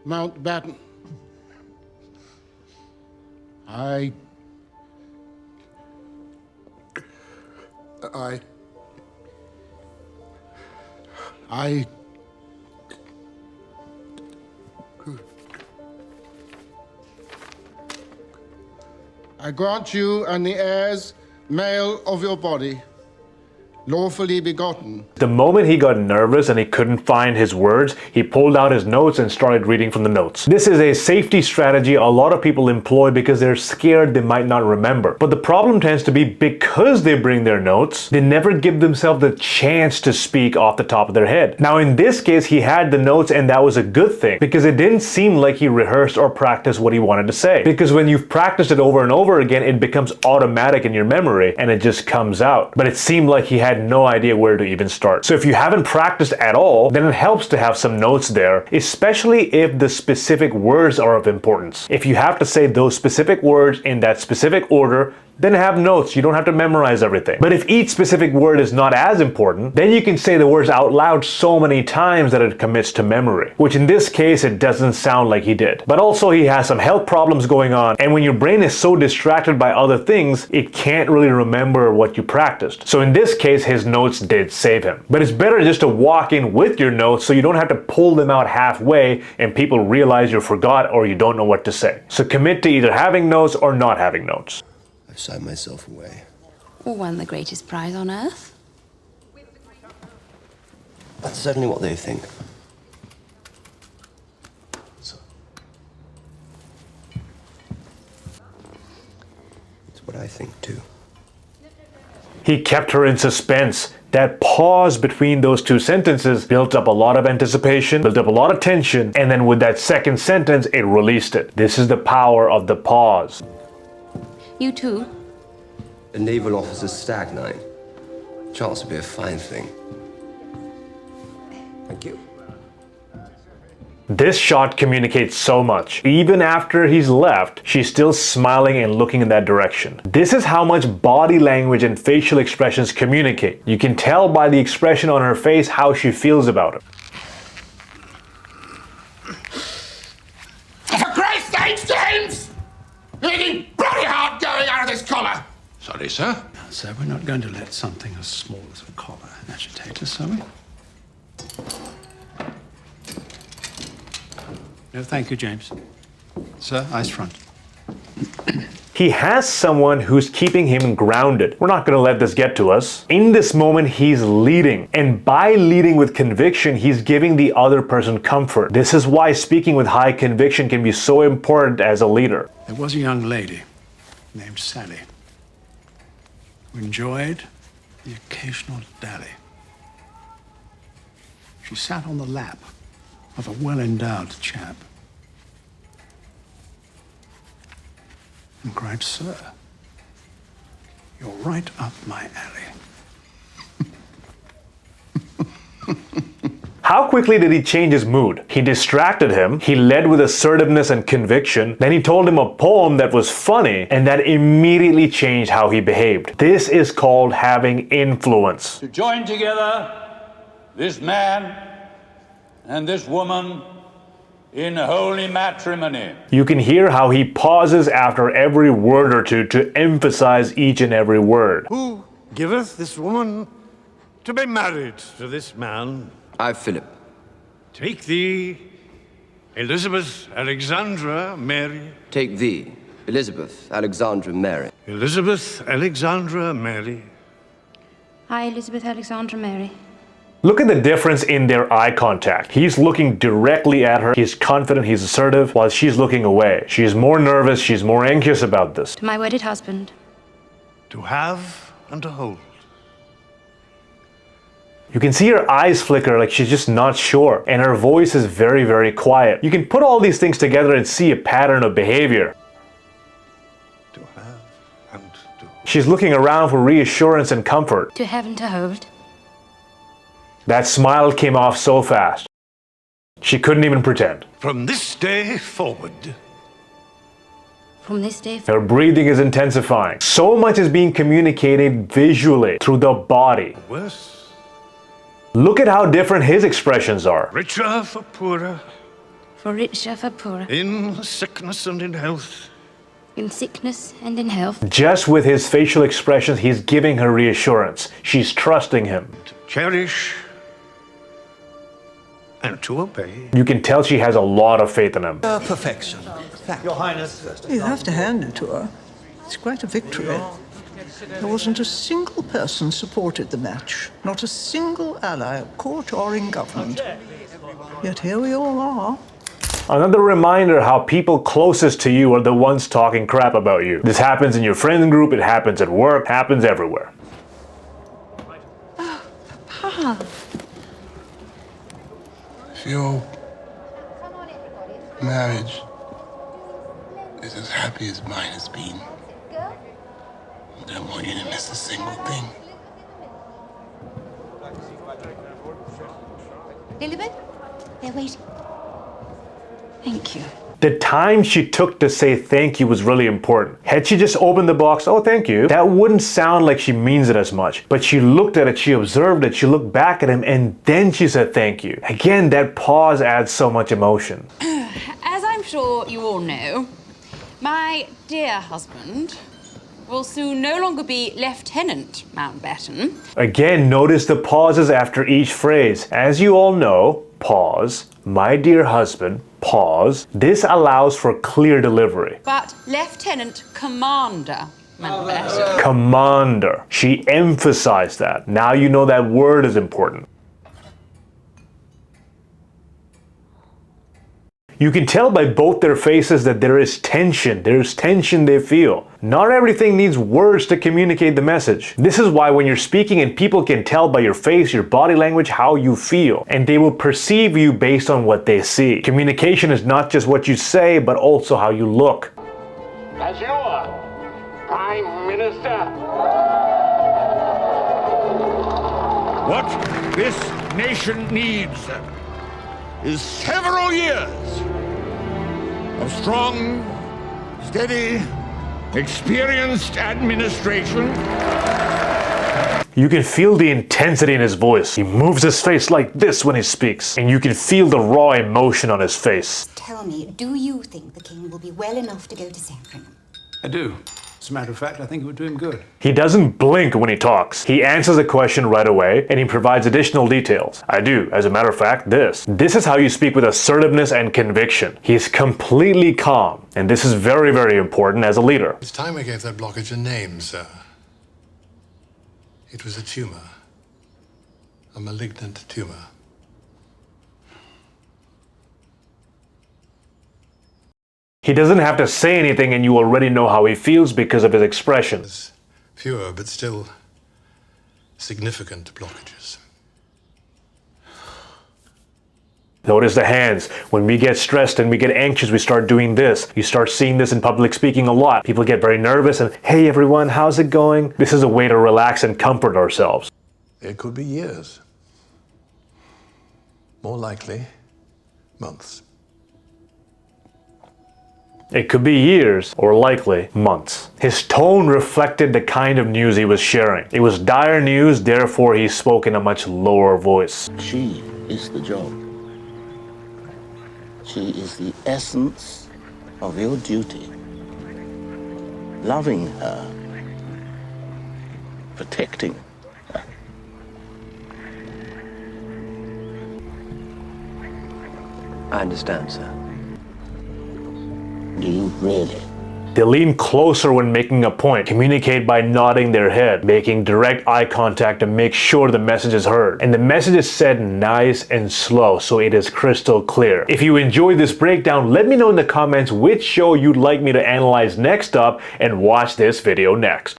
Mountbatten. I grant you and the heirs male of your body, lawfully begotten. The moment he got nervous and he couldn't find his words, he pulled out his notes and started reading from the notes. This is a safety strategy a lot of people employ because they're scared they might not remember. But the problem tends to be because they bring their notes, they never give themselves the chance to speak off the top of their head. Now in this case, he had the notes and that was a good thing because it didn't seem like he rehearsed or practiced what he wanted to say. Because when you've practiced it over and over again, it becomes automatic in your memory and it just comes out. But it seemed like he had no idea where to even start. So if you haven't practiced at all, then it helps to have some notes there, especially if the specific words are of importance. If you have to say those specific words in that specific order, then have notes. You don't have to memorize everything. But if each specific word is not as important, then you can say the words out loud so many times that it commits to memory, which in this case, it doesn't sound like he did. But also he has some health problems going on, and when your brain is so distracted by other things, it can't really remember what you practiced. So in this case, his notes did save him. But it's better just to walk in with your notes so you don't have to pull them out halfway and people realize you forgot or you don't know what to say. So commit to either having notes or not having notes. I've signed myself away. Or won the greatest prize on earth. That's certainly what they think. So, it's what I think too. He kept her in suspense. That pause between those two sentences built up a lot of anticipation, built up a lot of tension, and then with that second sentence, it released it. This is the power of the pause. You too? A naval officer's stag night. Chance would be a fine thing. Thank you. This shot communicates so much. Even after he's left, she's still smiling and looking in that direction. This is how much body language and facial expressions communicate. You can tell by the expression on her face how she feels about it. For Christ's sake, James! You're making bloody hard going out of this collar! Sorry, sir. Sir, we're not going to let something as small as a collar agitate us, are we? No, thank you, James. Sir, ice front. He has someone who's keeping him grounded. We're not going to let this get to us. In this moment, he's leading. And by leading with conviction, he's giving the other person comfort. This is why speaking with high conviction can be so important as a leader. There was a young lady named Sally who enjoyed the occasional dally. She sat on the lap of a well-endowed chap and cried, "Sir, you're right up my alley." How quickly did he change his mood? He distracted him, he led with assertiveness and conviction, then he told him a poem that was funny, and that immediately changed how he behaved. This is called having influence. To join together this man and this woman in holy matrimony. You can hear how he pauses after every word or two to emphasize each and every word. Who giveth this woman to be married to this man? I, Philip. Take thee, Elizabeth Alexandra Mary. Take thee, Elizabeth Alexandra Mary. Elizabeth Alexandra Mary. I, Elizabeth Alexandra Mary. Look at the difference in their eye contact. He's looking directly at her, he's confident, he's assertive, while she's looking away. She's more nervous, she's more anxious about this. To my wedded husband. To have and to hold. You can see her eyes flicker like she's just not sure, and her voice is very, very quiet. You can put all these things together and see a pattern of behavior. To have and to hold. She's looking around for reassurance and comfort. To have and to hold. That smile came off so fast. She couldn't even pretend. From this day forward. From this day Her breathing is intensifying. So much is being communicated visually through the body. Worse. Look at how different his expressions are. Richer for poorer. For richer, for poorer. In sickness and in health. In sickness and in health. Just with his facial expressions, he's giving her reassurance. She's trusting him. To cherish and to obey. You can tell she has a lot of faith in him. Perfection. Your Highness. You have to hand it to her. It's quite a victory. There wasn't a single person supported the match. Not a single ally at court or in government. Yet here we all are. Another reminder how people closest to you are the ones talking crap about you. This happens in your friend group, it happens at work, happens everywhere. Oh, Papa. If your marriage is as happy as mine has been, I don't want you to miss a single thing. Lilibet, they're waiting. Thank you. The time she took to say thank you was really important. Had she just opened the box, oh thank you, that wouldn't sound like she means it as much. But she looked at it, she observed it, she looked back at him, and then she said thank you. Again, that pause adds so much emotion. As I'm sure you all know, my dear husband will soon no longer be Lieutenant Mountbatten. Again, notice the pauses after each phrase. As you all know, pause, my dear husband, pause. This allows for clear delivery. But Lieutenant Commander Mountbatten. Commander. She emphasized that. Now you know that word is important. You can tell by both their faces that there is tension. There's tension they feel. Not everything needs words to communicate the message. This is why when you're speaking and people can tell by your face, your body language, how you feel. And they will perceive you based on what they see. Communication is not just what you say, but also how you look. As you are, Prime Minister. What this nation needs is several years of strong, steady, experienced administration. You can feel the intensity in his voice. He moves his face like this when he speaks, and you can feel the raw emotion on his face. Tell me, do you think the king will be well enough to go to Sacrament? I do. As a matter of fact, I think it would do him good. He doesn't blink when he talks. He answers a question right away, and he provides additional details. I do. As a matter of fact, this. This is how you speak with assertiveness and conviction. He's completely calm, and this is very, very important as a leader. It's time we gave that blockage a name, sir. It was a tumor. A malignant tumor. He doesn't have to say anything and you already know how he feels because of his expressions. Fewer, but still significant blockages. Notice the hands. When we get stressed and we get anxious, we start doing this. You start seeing this in public speaking a lot. People get very nervous and, hey everyone, how's it going? This is a way to relax and comfort ourselves. It could be years. More likely, months. It could be years, or likely months. His tone reflected the kind of news he was sharing. It was dire news, therefore he spoke in a much lower voice. She is the job. She is the essence of your duty. Loving her, protecting her. I understand, sir. Do you really? They lean closer when making a point, communicate by nodding their head, making direct eye contact to make sure the message is heard. And the message is said nice and slow, so it is crystal clear. If you enjoyed this breakdown, let me know in the comments which show you'd like me to analyze next up and watch this video next.